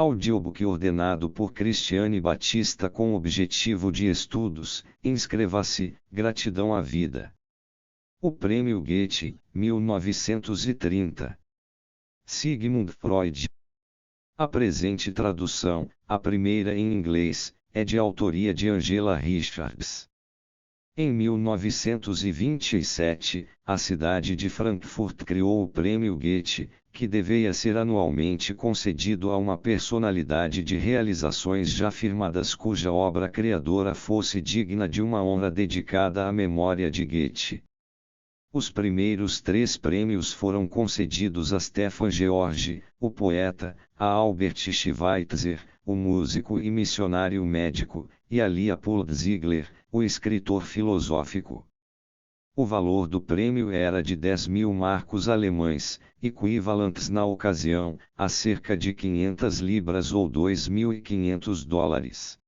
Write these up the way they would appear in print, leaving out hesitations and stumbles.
Audiobook ordenado por Cristiane Batista com objetivo de estudos. Inscreva-se. Gratidão à vida. O Prêmio Goethe, 1930. Sigmund Freud. A presente tradução, a primeira em inglês, é de autoria de Angela Richards. Em 1927, a cidade de Frankfurt criou o Prêmio Goethe, que devia ser anualmente concedido a uma personalidade de realizações já firmadas cuja obra criadora fosse digna de uma honra dedicada à memória de Goethe. Os primeiros 3 prêmios foram concedidos a Stefan George, o poeta, a Albert Schweitzer, o músico e missionário médico, e a Leopold Ziegler, o escritor filosófico. O valor do prêmio era de 10.000 marcos alemães, equivalentes na ocasião, a cerca de 500 libras ou $2.500.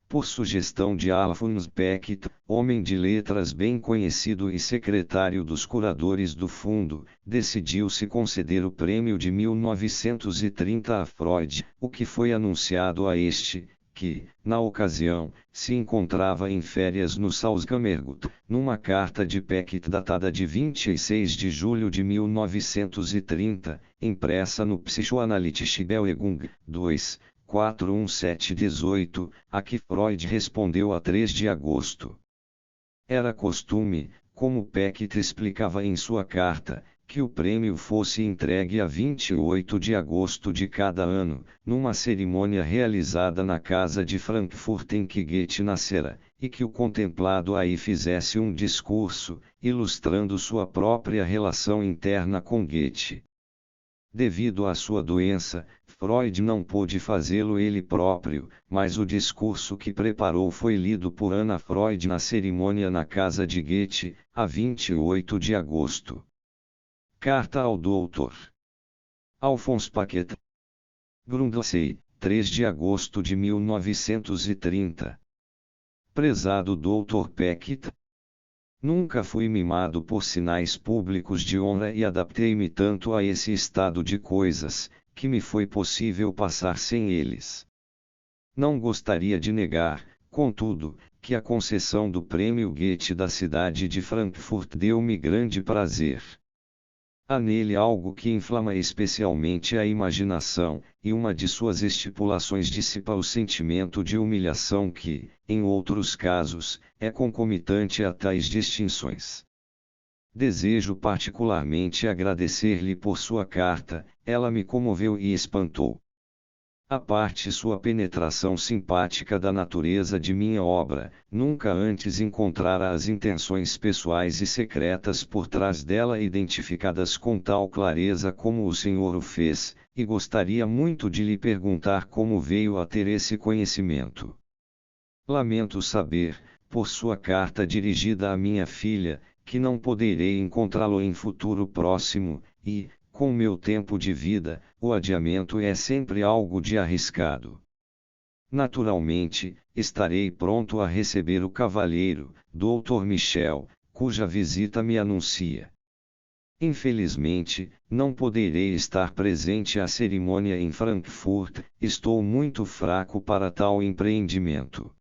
Por sugestão de Alphonse Peckett, homem de letras bem conhecido e secretário dos curadores do fundo, decidiu-se conceder o prêmio de 1930 a Freud, o que foi anunciado a este, que, na ocasião, se encontrava em férias no Salzkammergut, numa carta de Peckett datada de 26 de julho de 1930, impressa no Psychoanalytische Bewegung, 2, 41718, a que Freud respondeu a 3 de agosto. Era costume, como Peckett explicava em sua carta, que o prêmio fosse entregue a 28 de agosto de cada ano, numa cerimônia realizada na casa de Frankfurt em que Goethe nascera, e que o contemplado aí fizesse um discurso, ilustrando sua própria relação interna com Goethe. Devido à sua doença, Freud não pôde fazê-lo ele próprio, mas o discurso que preparou foi lido por Anna Freud na cerimônia na casa de Goethe, a 28 de agosto. Carta ao Dr. Alphonse Peckett. Grundlsey, 3 de agosto de 1930. Prezado Dr. Peckett. Nunca fui mimado por sinais públicos de honra e adaptei-me tanto a esse estado de coisas, que me foi possível passar sem eles. Não gostaria de negar, contudo, que a concessão do Prêmio Goethe da cidade de Frankfurt deu-me grande prazer. Há nele algo que inflama especialmente a imaginação, e uma de suas estipulações dissipa o sentimento de humilhação que, em outros casos, é concomitante a tais distinções. Desejo particularmente agradecer-lhe por sua carta, ela me comoveu e espantou. À parte sua penetração simpática da natureza de minha obra, nunca antes encontrara as intenções pessoais e secretas por trás dela identificadas com tal clareza como o senhor o fez, e gostaria muito de lhe perguntar como veio a ter esse conhecimento. Lamento saber, por sua carta dirigida à minha filha, que não poderei encontrá-lo em futuro próximo, e, com meu tempo de vida, o adiamento é sempre algo de arriscado. Naturalmente, estarei pronto a receber o cavalheiro, Dr. Michel, cuja visita me anuncia. Infelizmente, não poderei estar presente à cerimônia em Frankfurt, estou muito fraco para tal empreendimento.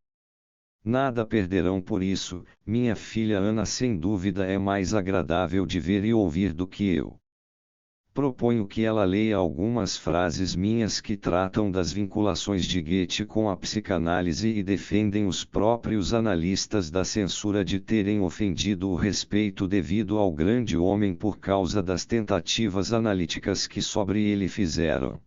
Nada perderão por isso, minha filha Ana sem dúvida é mais agradável de ver e ouvir do que eu. Proponho que ela leia algumas frases minhas que tratam das vinculações de Goethe com a psicanálise e defendem os próprios analistas da censura de terem ofendido o respeito devido ao grande homem por causa das tentativas analíticas que sobre ele fizeram.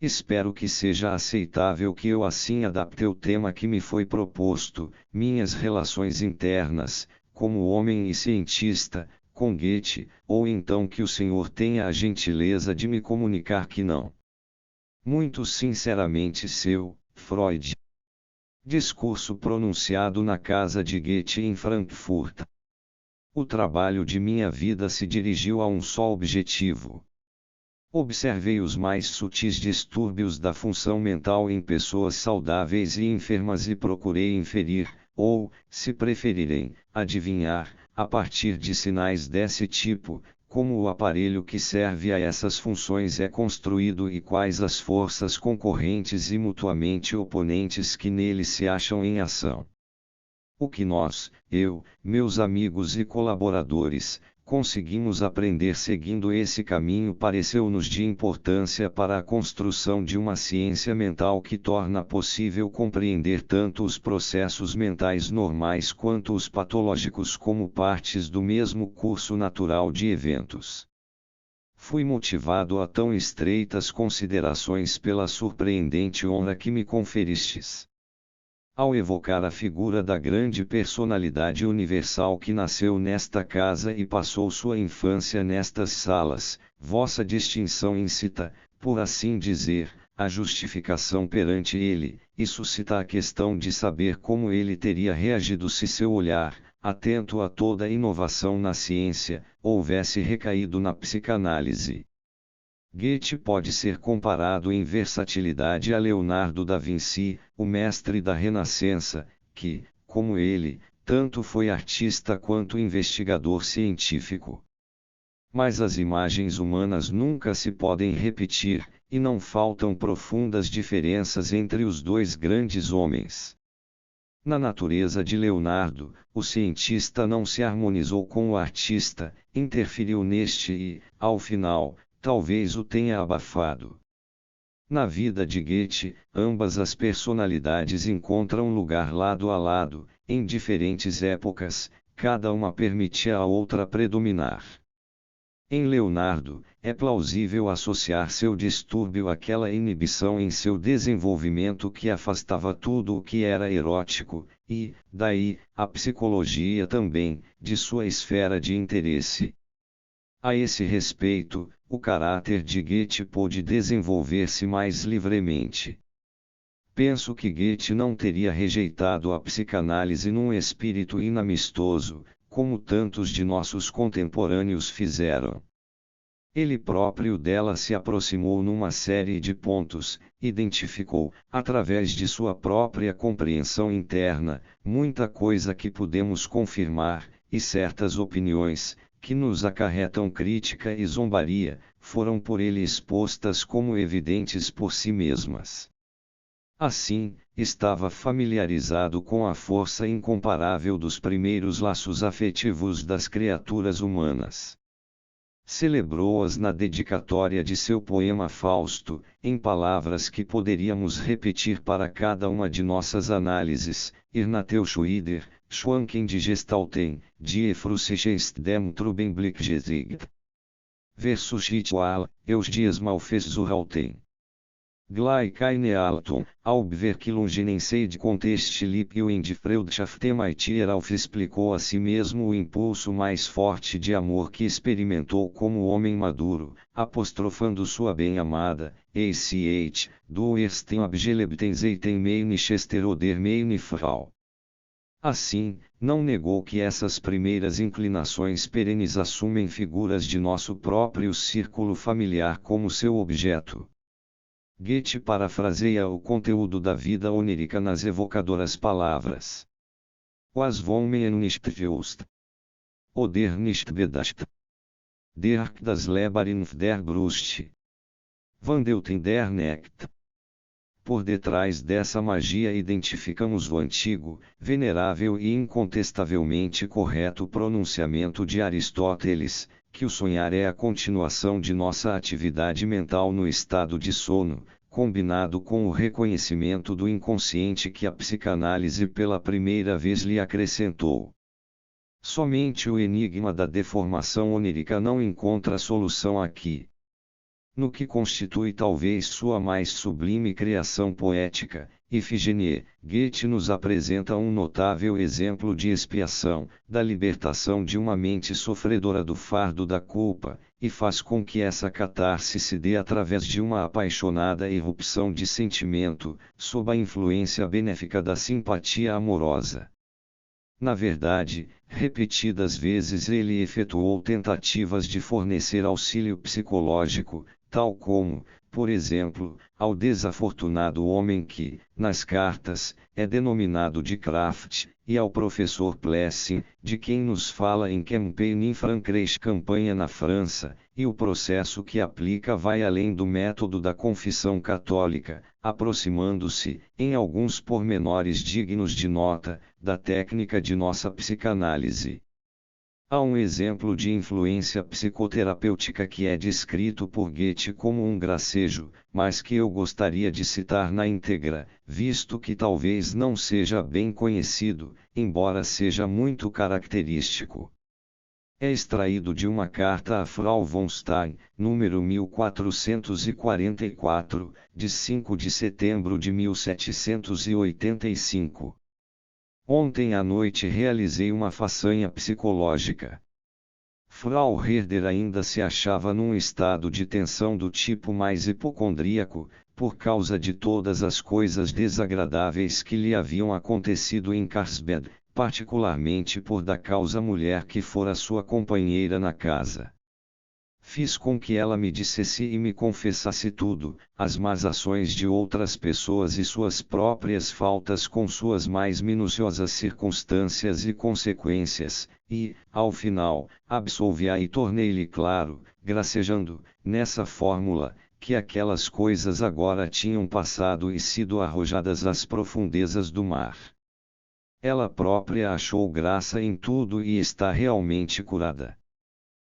Espero que seja aceitável que eu assim adapte o tema que me foi proposto, minhas relações internas, como homem e cientista, com Goethe, ou então que o senhor tenha a gentileza de me comunicar que não. Muito sinceramente seu, Freud. Discurso pronunciado na casa de Goethe em Frankfurt. O trabalho de minha vida se dirigiu a um só objetivo. Observei os mais sutis distúrbios da função mental em pessoas saudáveis e enfermas e procurei inferir, ou, se preferirem, adivinhar, a partir de sinais desse tipo, como o aparelho que serve a essas funções é construído e quais as forças concorrentes e mutuamente oponentes que nele se acham em ação. O que nós, eu, meus amigos e colaboradores, conseguimos aprender seguindo esse caminho pareceu-nos de importância para a construção de uma ciência mental que torna possível compreender tanto os processos mentais normais quanto os patológicos como partes do mesmo curso natural de eventos. Fui motivado a tão estreitas considerações pela surpreendente honra que me conferistes. Ao evocar a figura da grande personalidade universal que nasceu nesta casa e passou sua infância nestas salas, vossa distinção incita, por assim dizer, a justificação perante ele, e suscita a questão de saber como ele teria reagido se seu olhar, atento a toda inovação na ciência, houvesse recaído na psicanálise. Goethe pode ser comparado em versatilidade a Leonardo da Vinci, o mestre da Renascença, que, como ele, tanto foi artista quanto investigador científico. Mas as imagens humanas nunca se podem repetir, e não faltam profundas diferenças entre os dois grandes homens. Na natureza de Leonardo, o cientista não se harmonizou com o artista, interferiu neste e, ao final, talvez o tenha abafado. Na vida de Goethe, ambas as personalidades encontram lugar lado a lado, em diferentes épocas, cada uma permitia a outra predominar. Em Leonardo, é plausível associar seu distúrbio àquela inibição em seu desenvolvimento que afastava tudo o que era erótico, e, daí, a psicologia também, de sua esfera de interesse. A esse respeito, o caráter de Goethe pôde desenvolver-se mais livremente. Penso que Goethe não teria rejeitado a psicanálise num espírito inamistoso, como tantos de nossos contemporâneos fizeram. Ele próprio dela se aproximou numa série de pontos, identificou, através de sua própria compreensão interna, muita coisa que podemos confirmar, e certas opiniões, que nos acarretam crítica e zombaria, foram por ele expostas como evidentes por si mesmas. Assim, estava familiarizado com a força incomparável dos primeiros laços afetivos das criaturas humanas. Celebrou-as na dedicatória de seu poema Fausto, em palavras que poderíamos repetir para cada uma de nossas análises: Ignateu Schwider, Schwanken die Gestalten, die Frussichest dem Trubenblick gesiegt. Versus Ritual, Eus dias Malfessurhalten. Gleich keine Alton, Hauptverkilungenenseid Contest Lipio in die Freundschaft explicou a si mesmo o impulso mais forte de amor que experimentou como homem maduro, apostrofando sua bem-amada, Ach, du ersten Abgelebten Zeiten meine Schwester oder meine Frau. Assim, não negou que essas primeiras inclinações perenes assumem figuras de nosso próprio círculo familiar como seu objeto. Goethe parafraseia o conteúdo da vida onírica nas evocadoras palavras: Was von mir nicht gewusst. Oder nicht bedacht. Der das Leben der Brust. Wandelten der Nacht. Por detrás dessa magia identificamos o antigo, venerável e incontestavelmente correto pronunciamento de Aristóteles, que o sonhar é a continuação de nossa atividade mental no estado de sono, combinado com o reconhecimento do inconsciente que a psicanálise pela primeira vez lhe acrescentou. Somente o enigma da deformação onírica não encontra solução aqui. No que constitui talvez sua mais sublime criação poética, Ifigênie, Goethe nos apresenta um notável exemplo de expiação, da libertação de uma mente sofredora do fardo da culpa, e faz com que essa catarse se dê através de uma apaixonada irrupção de sentimento, sob a influência benéfica da simpatia amorosa. Na verdade, repetidas vezes ele efetuou tentativas de fornecer auxílio psicológico, tal como, por exemplo, ao desafortunado homem que, nas cartas, é denominado de Kraft, e ao professor Plessing, de quem nos fala em Campagne in Francreich, campanha na França, e o processo que aplica vai além do método da confissão católica, aproximando-se, em alguns pormenores dignos de nota, da técnica de nossa psicanálise. Há um exemplo de influência psicoterapêutica que é descrito por Goethe como um gracejo, mas que eu gostaria de citar na íntegra, visto que talvez não seja bem conhecido, embora seja muito característico. É extraído de uma carta a Frau von Stein, número 1444, de 5 de setembro de 1785. Ontem à noite realizei uma façanha psicológica. Frau Herder ainda se achava num estado de tensão do tipo mais hipocondríaco, por causa de todas as coisas desagradáveis que lhe haviam acontecido em Carlsbad, particularmente por da causa mulher que fora sua companheira na casa. Fiz com que ela me dissesse e me confessasse tudo, as más ações de outras pessoas e suas próprias faltas com suas mais minuciosas circunstâncias e consequências, e, ao final, absolvi-a e tornei-lhe claro, gracejando, nessa fórmula, que aquelas coisas agora tinham passado e sido arrojadas às profundezas do mar. Ela própria achou graça em tudo e está realmente curada.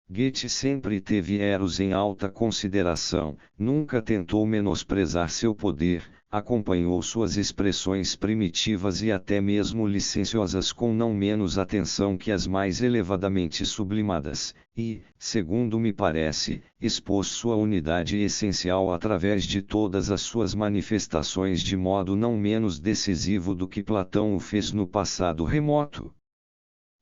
Goethe sempre teve Eros em alta consideração, nunca tentou menosprezar seu poder, acompanhou suas expressões primitivas e até mesmo licenciosas com não menos atenção que as mais elevadamente sublimadas, e, segundo me parece, expôs sua unidade essencial através de todas as suas manifestações de modo não menos decisivo do que Platão o fez no passado remoto.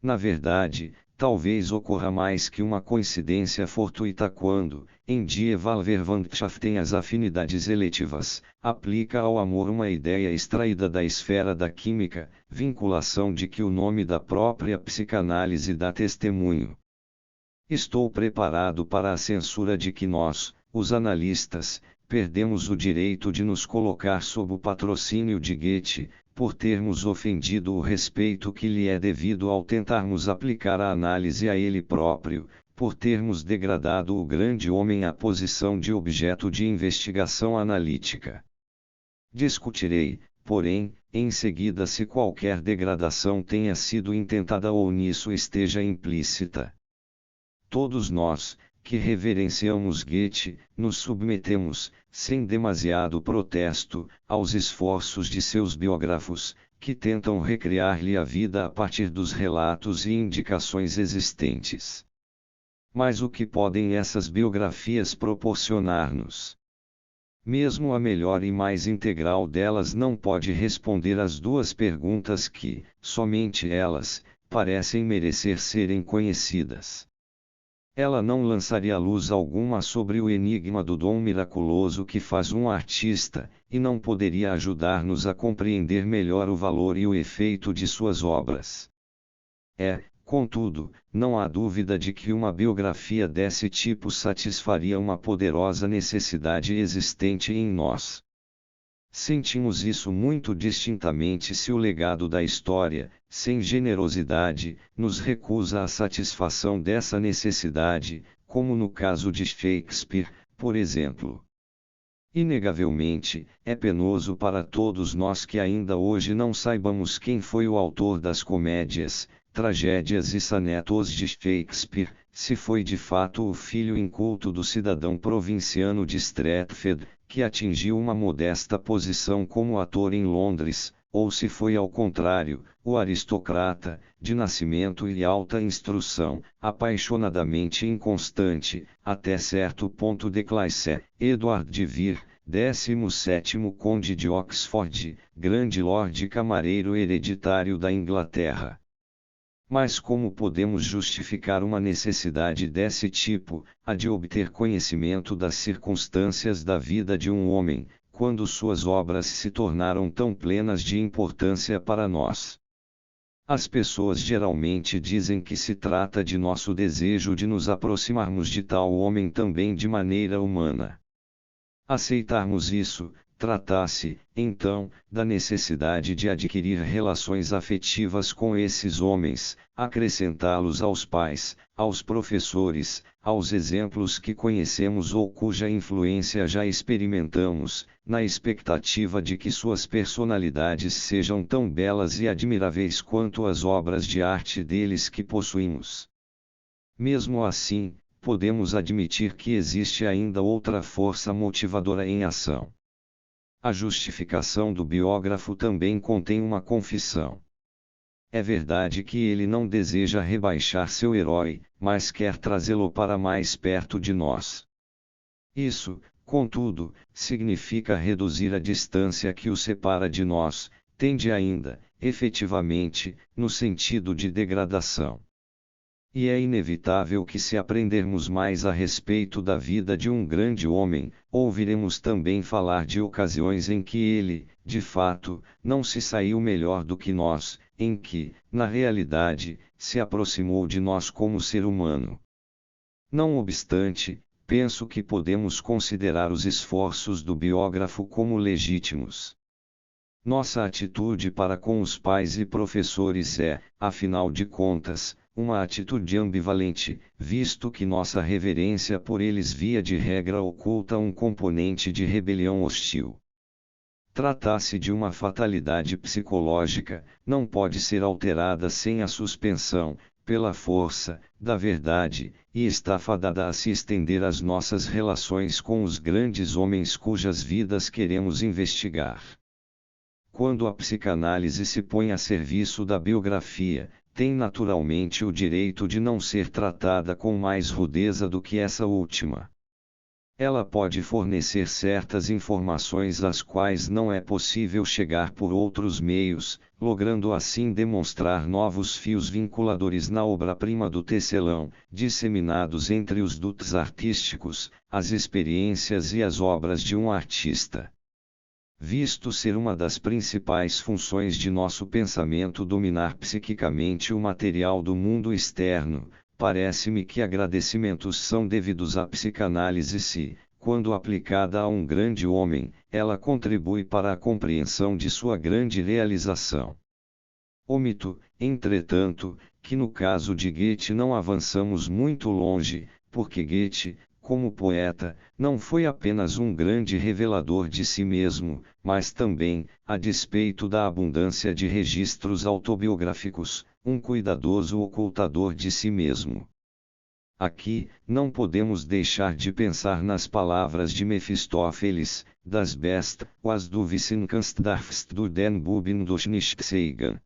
Na verdade, talvez ocorra mais que uma coincidência fortuita quando, em Die Wahlverwandtschaft as afinidades eletivas, aplica ao amor uma ideia extraída da esfera da química, vinculação de que o nome da própria psicanálise dá testemunho. Estou preparado para a censura de que nós, os analistas, perdemos o direito de nos colocar sob o patrocínio de Goethe, por termos ofendido o respeito que lhe é devido ao tentarmos aplicar a análise a ele próprio, por termos degradado o grande homem à posição de objeto de investigação analítica. Discutirei, porém, em seguida se qualquer degradação tenha sido intentada ou nisso esteja implícita. Todos nós, que reverenciamos Goethe, nos submetemos, sem demasiado protesto, aos esforços de seus biógrafos, que tentam recriar-lhe a vida a partir dos relatos e indicações existentes. Mas o que podem essas biografias proporcionar-nos? Mesmo a melhor e mais integral delas não pode responder às duas perguntas que, somente elas, parecem merecer serem conhecidas. Ela não lançaria luz alguma sobre o enigma do dom miraculoso que faz um artista, e não poderia ajudar-nos a compreender melhor o valor e o efeito de suas obras. Contudo, não há dúvida de que uma biografia desse tipo satisfaria uma poderosa necessidade existente em nós. Sentimos isso muito distintamente se o legado da história, sem generosidade, nos recusa a satisfação dessa necessidade, como no caso de Shakespeare, por exemplo. Inegavelmente, é penoso para todos nós que ainda hoje não saibamos quem foi o autor das comédias, tragédias e sonetos de Shakespeare, se foi de fato o filho inculto do cidadão provinciano de Stratford, que atingiu uma modesta posição como ator em Londres, ou se foi ao contrário, o aristocrata, de nascimento e alta instrução, apaixonadamente inconstante, até certo ponto de classe, Edward de Vere, 17º Conde de Oxford, grande lorde camareiro hereditário da Inglaterra. Mas como podemos justificar uma necessidade desse tipo, a de obter conhecimento das circunstâncias da vida de um homem, quando suas obras se tornaram tão plenas de importância para nós? As pessoas geralmente dizem que se trata de nosso desejo de nos aproximarmos de tal homem também de maneira humana. aceitarmos isso, tratasse, então, da necessidade de adquirir relações afetivas com esses homens, acrescentá-los aos pais, aos professores, aos exemplos que conhecemos ou cuja influência já experimentamos, na expectativa de que suas personalidades sejam tão belas e admiráveis quanto as obras de arte deles que possuímos. Mesmo assim, podemos admitir que existe ainda outra força motivadora em ação. A justificação do biógrafo também contém uma confissão. É verdade que ele não deseja rebaixar seu herói, mas quer trazê-lo para mais perto de nós. Isso, contudo, significa reduzir a distância que o separa de nós, tende ainda, efetivamente, no sentido de degradação. E é inevitável que, se aprendermos mais a respeito da vida de um grande homem, ouviremos também falar de ocasiões em que ele, de fato, não se saiu melhor do que nós, em que, na realidade, se aproximou de nós como ser humano. Não obstante, penso que podemos considerar os esforços do biógrafo como legítimos. Nossa atitude para com os pais e professores é, afinal de contas, uma atitude ambivalente, visto que nossa reverência por eles via de regra oculta um componente de rebelião hostil. Trata-se de uma fatalidade psicológica, não pode ser alterada sem a suspensão, pela força, da verdade, e está fadada a se estender às nossas relações com os grandes homens cujas vidas queremos investigar. Quando a psicanálise se põe a serviço da biografia, tem naturalmente o direito de não ser tratada com mais rudeza do que essa última. Ela pode fornecer certas informações às quais não é possível chegar por outros meios, logrando assim demonstrar novos fios vinculadores na obra-prima do tecelão, disseminados entre os dutos artísticos, as experiências e as obras de um artista. Visto ser uma das principais funções de nosso pensamento dominar psiquicamente o material do mundo externo, parece-me que agradecimentos são devidos à psicanálise se, quando aplicada a um grande homem, ela contribui para a compreensão de sua grande realização. Omito, entretanto, que no caso de Goethe não avançamos muito longe, porque Goethe, como poeta, não foi apenas um grande revelador de si mesmo, mas também, a despeito da abundância de registros autobiográficos, um cuidadoso ocultador de si mesmo. Aqui, não podemos deixar de pensar nas palavras de Mefistófeles, das Best, was du wissen kannst darfst du den Buben durch nicht zeigen.